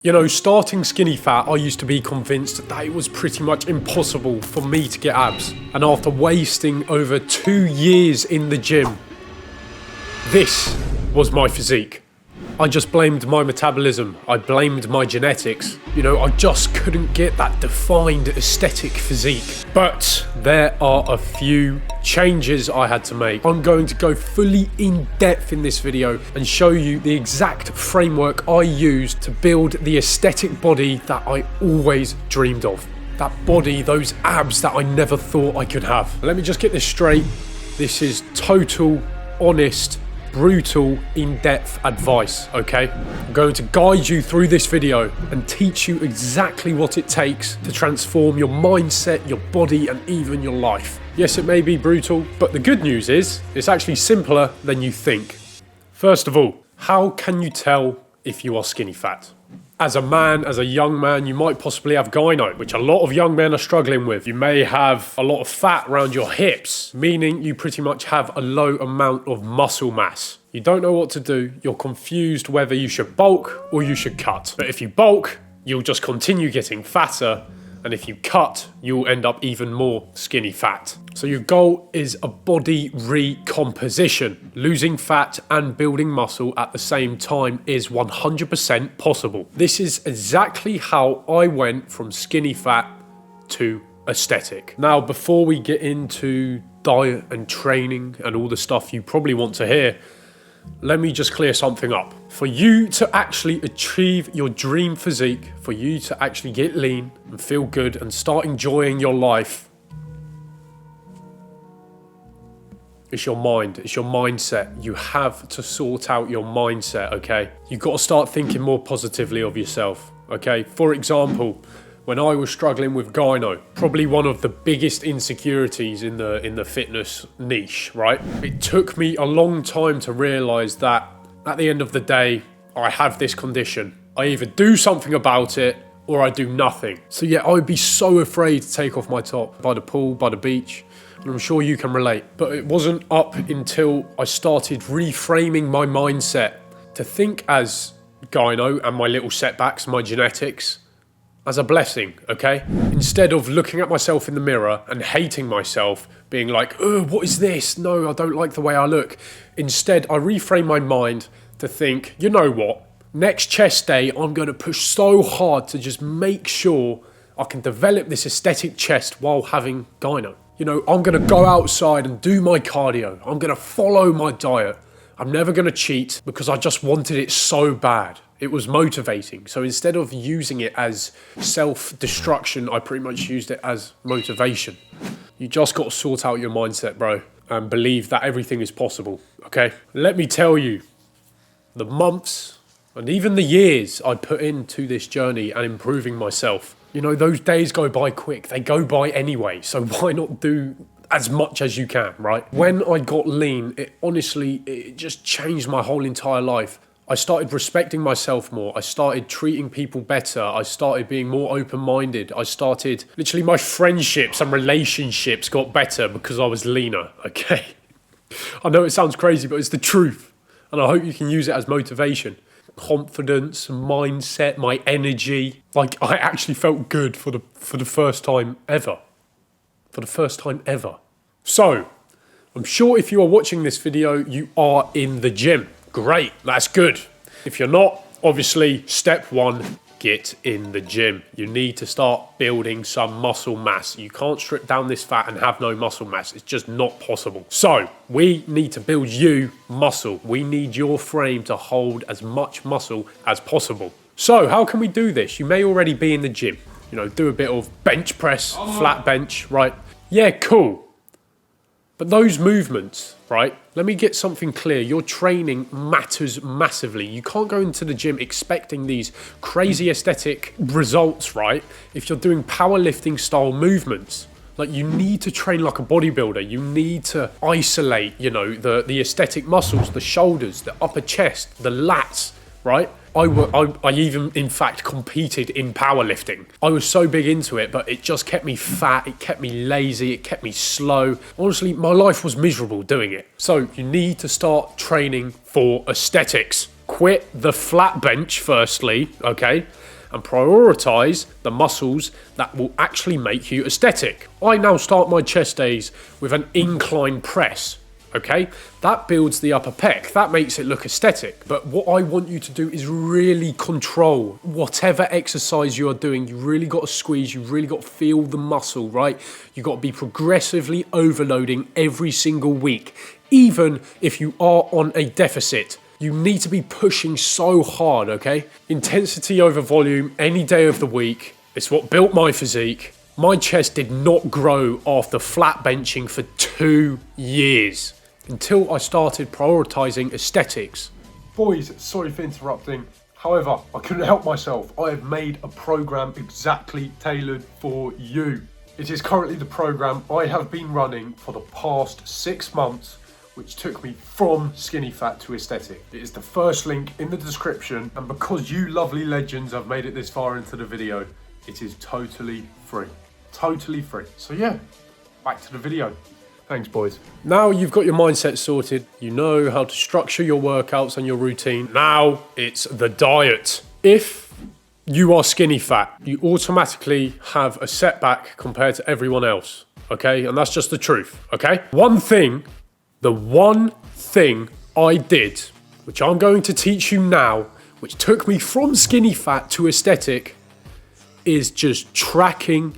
You know, starting Skinny Fat, I used to be convinced that it was pretty much impossible for me to get abs. And after wasting over 2 years in the gym, this was my physique. I just blamed my metabolism. I blamed my genetics. You know, I just couldn't get that defined aesthetic physique. But there are a few changes I had to make. I'm going to go fully in depth in this video and show you the exact framework I used to build the aesthetic body that I always dreamed of. That body, those abs that I never thought I could have. Let me just get this straight. This is total, honest, brutal, in-depth advice, okay? I'm going to guide you through this video and teach you exactly what it takes to transform your mindset, your body, and even your life. Yes, it may be brutal, but the good news is it's actually simpler than you think. First of all, how can you tell if you are skinny fat? As a man, as a young man, you might possibly have gyno, which a lot of young men are struggling with. You may have a lot of fat around your hips, meaning you pretty much have a low amount of muscle mass. You don't know what to do. You're confused whether you should bulk or you should cut. But if you bulk, you'll just continue getting fatter. And if you cut, you'll end up even more skinny fat. So your goal is a body recomposition. Losing fat and building muscle at the same time is 100% possible. This is exactly how I went from skinny fat to aesthetic. Now, before we get into diet and training and all the stuff you probably want to hear, let me just clear something up. For you to actually achieve your dream physique, for you to actually get lean and feel good and start enjoying your life, it's your mind, it's your mindset. You have to sort out your mindset, okay? You've got to start thinking more positively of yourself, okay? For example, when I was struggling with gyno, probably one of the biggest insecurities in the fitness niche, right? It took me a long time to realize that at the end of the day, I have this condition. I either do something about it or I do nothing. So yeah, I would be so afraid to take off my top by the pool, by the beach, and I'm sure you can relate. But it wasn't up until I started reframing my mindset to think as gyno and my little setbacks, my genetics, as a blessing, okay? Instead of looking at myself in the mirror and hating myself, being like, oh, what is this? No, I don't like the way I look. Instead, I reframe my mind to think, you know what? Next chest day, I'm going to push so hard to just make sure I can develop this aesthetic chest while having gyno. You know, I'm going to go outside and do my cardio. I'm going to follow my diet. I'm never going to cheat because I just wanted it so bad. It was motivating. So instead of using it as self-destruction, I pretty much used it as motivation. You just got to sort out your mindset, bro, and believe that everything is possible, okay? Let me tell you, the months and even the years I put into this journey and improving myself, you know, those days go by quick. They go by anyway. So why not do as much as you can, right? When I got lean, it just changed my whole entire life. I started respecting myself more. I started treating people better. I started being more open-minded. Literally my friendships and relationships got better because I was leaner, okay? I know it sounds crazy, but it's the truth. And I hope you can use it as motivation. Confidence, mindset, my energy. Like, I actually felt good for the first time ever. For the first time ever. So, I'm sure if you are watching this video, you are in the gym. Great, that's good. If you're not, obviously, step one, get in the gym. You need to start building some muscle mass. You can't strip down this fat and have no muscle mass. It's just not possible. So, we need to build you muscle. We need your frame to hold as much muscle as possible. So, how can we do this? You may already be in the gym. You know, do a bit of bench press, flat bench, right? Yeah, cool. But those movements, right? Let me get something clear. Your training matters massively. You can't go into the gym expecting these crazy aesthetic results, right? If you're doing powerlifting style movements, like you need to train like a bodybuilder. You need to isolate, you know, the aesthetic muscles, the shoulders, the upper chest, the lats, right? I even, in fact, competed in powerlifting. I was so big into it, but it just kept me fat, it kept me lazy, it kept me slow. Honestly, my life was miserable doing it. So you need to start training for aesthetics. Quit the flat bench, firstly, okay? and prioritize the muscles that will actually make you aesthetic. I now start my chest days with an incline press. Okay, that builds the upper pec, that makes it look aesthetic. But what I want you to do is really control whatever exercise you are doing. You really got to squeeze, you really got to feel the muscle, right? You got to be progressively overloading every single week, even if you are on a deficit. You need to be pushing so hard, okay? Intensity over volume any day of the week. It's what built my physique. My chest did not grow after flat benching for 2 years. Until I started prioritizing aesthetics. Boys, sorry for interrupting. However, I couldn't help myself. I have made a program exactly tailored for you. It is currently the program I have been running for the past 6 months, which took me from skinny fat to aesthetic. It is the first link in the description, and because you lovely legends have made it this far into the video, it is totally free. Totally free. So yeah, back to the video. Thanks, boys. Now you've got your mindset sorted, you know how to structure your workouts and your routine. Now it's the diet. If you are skinny fat, you automatically have a setback compared to everyone else, okay? And that's just the truth, okay? The one thing I did, which I'm going to teach you now, which took me from skinny fat to aesthetic, is just tracking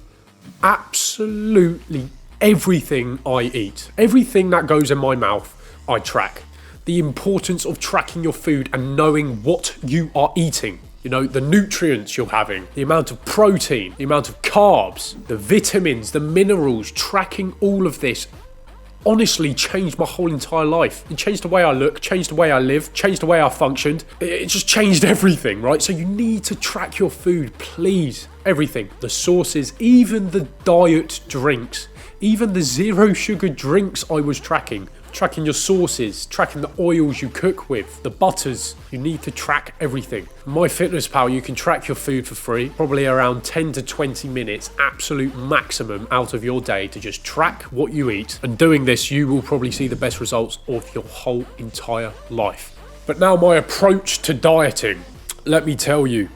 absolutely everything I eat. Everything that goes in my mouth, I track. The importance of tracking your food and knowing what you are eating. You know, the nutrients you're having, the amount of protein, the amount of carbs, the vitamins, the minerals, tracking all of this honestly changed my whole entire life. It changed the way I look, changed the way I live, changed the way I functioned. It just changed everything, right? So you need to track your food, please. Everything. The sauces, even the diet drinks. Even the zero sugar drinks I was tracking. Tracking your sauces, tracking the oils you cook with, the butters. You need to track everything. MyFitnessPal, you can track your food for free. Probably around 10 to 20 minutes, absolute maximum out of your day to just track what you eat. And doing this, you will probably see the best results of your whole entire life. But now my approach to dieting. Let me tell you,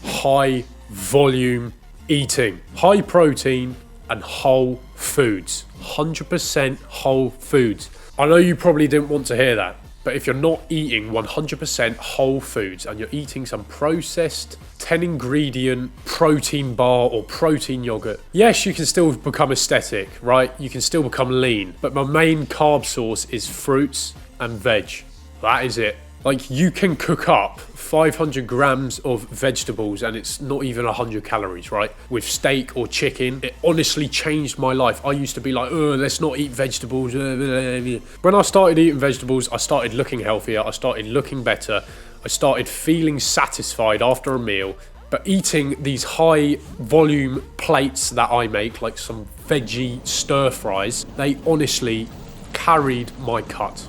high volume eating, high protein, and whole foods. 100% whole foods. I know you probably didn't want to hear that, but if you're not eating 100% whole foods and you're eating some processed 10 ingredient protein bar or protein yogurt, yes, you can still become aesthetic, right? You can still become lean, but my main carb source is fruits and veg. That is it. Like, you can cook up 500 grams of vegetables and it's not even 100 calories, right? With steak or chicken. It honestly changed my life. I used to be like, oh, let's not eat vegetables. When I started eating vegetables, I started looking healthier. I started looking better. I started feeling satisfied after a meal. But eating these high volume plates that I make, like some veggie stir fries, they honestly carried my cut.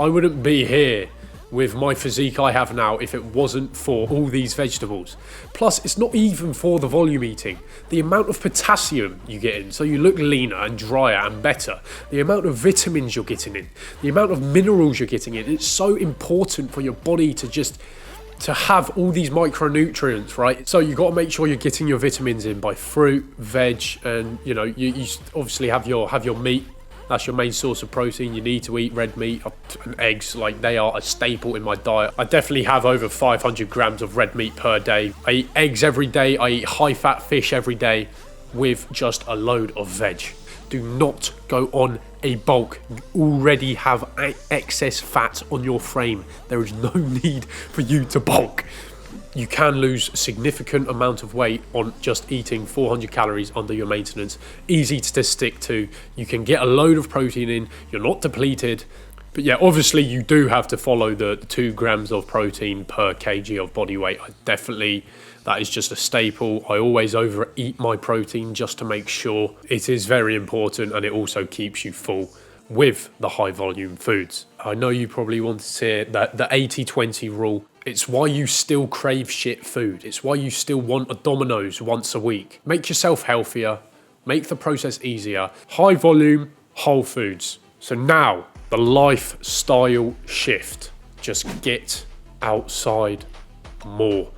I wouldn't be here with my physique I have now if it wasn't for all these vegetables. Plus, it's not even for the volume eating. The amount of potassium you get in, so you look leaner and drier and better. The amount of vitamins you're getting in. The amount of minerals you're getting in. It's so important for your body to have all these micronutrients, right? So you got to make sure you're getting your vitamins in by fruit, veg, and you know, you obviously have your meat. That's your main source of protein. You need to eat red meat and eggs. Like, they are a staple in my diet. I definitely have over 500 grams of red meat per day. I eat eggs every day. I eat high-fat fish every day with just a load of veg. Do not go on a bulk. You already have excess fat on your frame. There is no need for you to bulk. You can lose a significant amount of weight on just eating 400 calories under your maintenance. Easy to stick to. You can get a load of protein in. You're not depleted. But yeah, obviously you do have to follow the 2 grams of protein per kg of body weight. That is just a staple. I always overeat my protein just to make sure. It is very important, and it also keeps you full with the high volume foods. I know you probably want to hear that the 80-20 rule. It's why you still crave shit food. It's why you still want a Domino's once a week. Make yourself healthier. Make the process easier. High volume, whole foods. So now, the lifestyle shift. Just get outside more.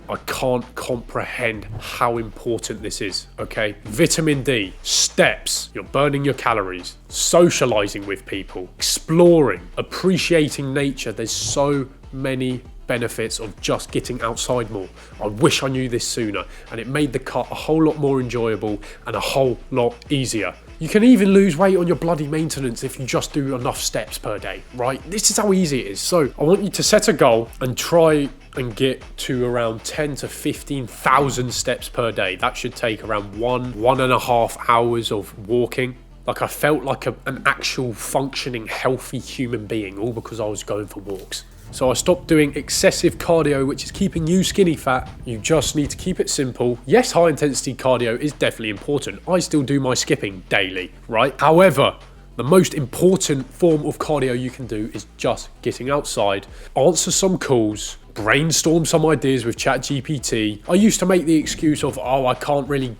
I can't comprehend how important this is, okay? Vitamin D, steps, you're burning your calories, socializing with people, exploring, appreciating nature. There's so many benefits of just getting outside more. I wish I knew this sooner, and it made the cut a whole lot more enjoyable and a whole lot easier. You can even lose weight on your bloody maintenance if you just do enough steps per day, right? This is how easy it is. So I want you to set a goal and try and get to around 10 to 15,000 steps per day. That should take around 1.5 hours of walking. Like, I felt like an actual functioning, healthy human being, all because I was going for walks. So I stopped doing excessive cardio, which is keeping you skinny fat. You just need to keep it simple. Yes, high intensity cardio is definitely important. I still do my skipping daily, right? However, the most important form of cardio you can do is just getting outside, answer some calls, brainstorm some ideas with ChatGPT. I used to make the excuse of, oh, I can't really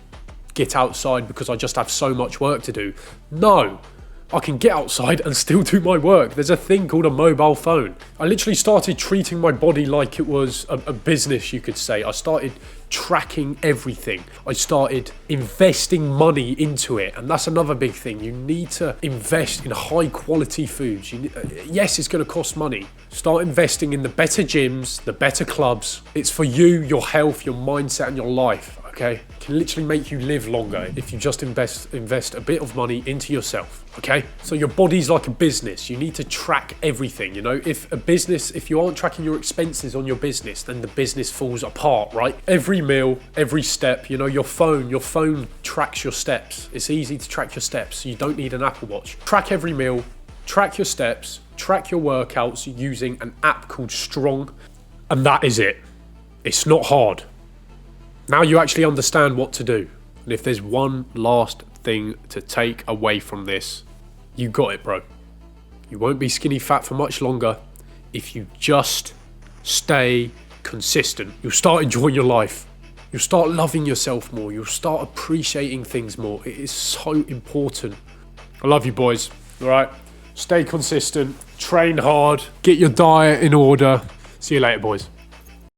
get outside because I just have so much work to do. No. I can get outside and still do my work. There's a thing called a mobile phone. I literally started treating my body like it was a business, you could say. I started tracking everything. I started investing money into it. And that's another big thing. You need to invest in high quality foods. Yes, it's going to cost money. Start investing in the better gyms, the better clubs. It's for you, your health, your mindset, and your life. Okay, it can literally make you live longer if you just invest a bit of money into yourself. Okay, so your body's like a business. You need to track everything. You know, if you aren't tracking your expenses on your business, then the business falls apart, right? Every meal, every step. You know, your phone tracks your steps. It's easy to track your steps. You don't need an Apple Watch. Track every meal, track your steps, track your workouts using an app called Strong, and that is it. It's not hard. Now you actually understand what to do. And if there's one last thing to take away from this, you got it, bro. You won't be skinny fat for much longer if you just stay consistent. You'll start enjoying your life. You'll start loving yourself more. You'll start appreciating things more. It is so important. I love you, boys. All right? Stay consistent. Train hard. Get your diet in order. See you later, boys.